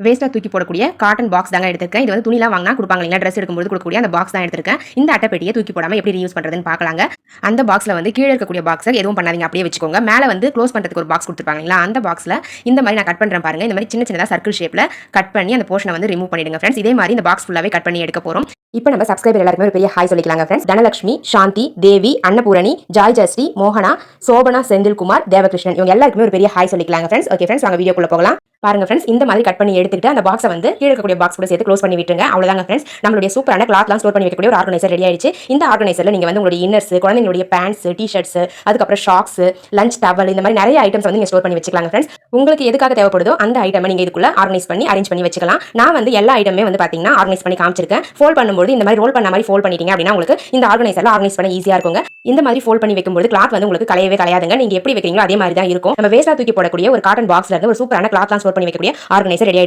வேஸ்ட்டாக தூக்கி போடக்கூடிய காட்டன் பாக்ஸ் தாங்க எடுத்திருக்கேன். இது வந்து துணிலாம் வாங்கினா கொடுப்பாங்க இல்லைங்களா, ட்ரெஸ் எடுக்கும்போது கொடுக்கக்கூடிய அந்த பாக்ஸ் தான் எடுத்திருக்கேன். இந்த அட்டைப்பெட்டியை தூக்கி போடாமல் எப்படி ரீயூஸ் பண்ணுறதுன்னு பார்க்கலாங்க. அந்த பாக்ஸில் வந்து கீழே இருக்கக்கூடிய பாக்ஸை எதுவும் பண்ணாதீங்க, அப்படியே வச்சுக்கோங்க. மேலே வந்து க்ளோஸ் பண்ணுறதுக்கு ஒரு பாக்ஸ் கொடுத்துருப்பாங்க இல்லைங்களா, அந்த பாக்ஸில் இந்த மாதிரி நான் கட் பண்ணுறேன் பாருங்க. இந்த மாதிரி சின்ன சின்னதாக சர்க்கிள் ஷேப்பில் கட் பண்ணி அந்த போர்ஷனை வந்து ரிமூவ் பண்ணிடுங்க ஃப்ரெண்ட்ஸ். இதே மாதிரி இந்த பாக்ஸ் ஃபுல்லாகவே கட் பண்ணி எடுக்க போகிறோம். இப்போ நம்ம சப்ஸ்கிரைபர் எல்லாருமே ஒரு பெரிய ஹாய் சொல்லிக்கலாங்க ஃப்ரெண்ட்ஸ். தனலட்சுமி, சாந்தி, தேவி, அன்னபூரணி, ஜாய் ஜஸ்ரீ, மோகனா, சோபனா, செந்தில்குமார், தேவகிருஷ்ணன், இவங்க எல்லாருக்குமே ஒரு பெரிய ஹாய் சொல்லிக்கலாங்க ஃப்ரெண்ட்ஸ். ஓகே ஃப்ரெண்ட்ஸ், வாங்க வீடியோக்குள்ள போகலாம். பாருங்க ஃப்ரெண்ட்ஸ், இந்த மாதிரி கட் பண்ணி எடுத்துட்டு அந்த பாக்ஸை வந்து கீழே இருக்கக்கூடிய பாக்ஸ் கூட சேர்த்து க்ளோஸ் பண்ணி விட்டுருங்க. அவ்வளவுதாங்க ஃப்ரெண்ட்ஸ், நம்மளுடைய சூப்பரான கிளாத்லாம் ஸ்டோர் பண்ணி வைக்கக்கூடிய ஒரு ஆர்கனைசர் ரெடி ஆயிடுச்சு. இந்த ஆர்கனைசர்ல நீங்க வந்து உங்களுடைய இன்னர்ஸ், குழந்தைங்களுடைய பேண்ட்ஸ், டி-ஷர்ட்ஸ், அதுக்கப்புறம் ஷாக்ஸ், லஞ்ச் டவல், இந்த மாதிரி நிறைய ஐட்டம்ஸ் வந்து நீங்க ஸ்டோர் பண்ணி வச்சுக்கலாங்க ஃப்ரெண்ட்ஸ். உங்களுக்கு எதுக்காக தேவைப்படுதோ அந்த ஐட்டமை நீங்க இதுக்குள்ள ஆர்கனைஸ் பண்ணி அரேஞ்ச் பண்ணி வச்சுக்கலாம். நான் வந்து எல்லா ஐட்டமே வந்து பாத்தீங்கன்னா ஆர்கனைஸ் பண்ணி காமிச்சிருக்கேன். ஃபோல்ட் பண்ணும்போது இந்த மாதிரி ரோல் பண்ண மாதிரி ஃபோல்ட் பண்ணிட்டீங்க அப்படின்னா உங்களுக்கு இந்த ஆர்கனைசர்ல ஆர்கனைஸ் பண்ண ஈஸியா இருக்குங்க. இந்த மாதிரி ஃபோல்ட் பண்ணி வைக்கும்போது கிளாத் வந்து உங்களுக்கு கலையவே கலையாதுங்க. நீங்க எப்படி வைக்கிறீங்களோ அதே மாதிரி தான் இருக்கும். நம்ம வேஸ்டா தூக்கி போடக்கூடிய ஒரு காட்டன் பாக்ஸ்ல இருந்து ஒரு சூப்பரான கிளாத்லாம் ஸ்டோர் பண்ணி வைக்கக்கூடிய ஆர்கனைசர் ரெடி ஆயிடுச்சு.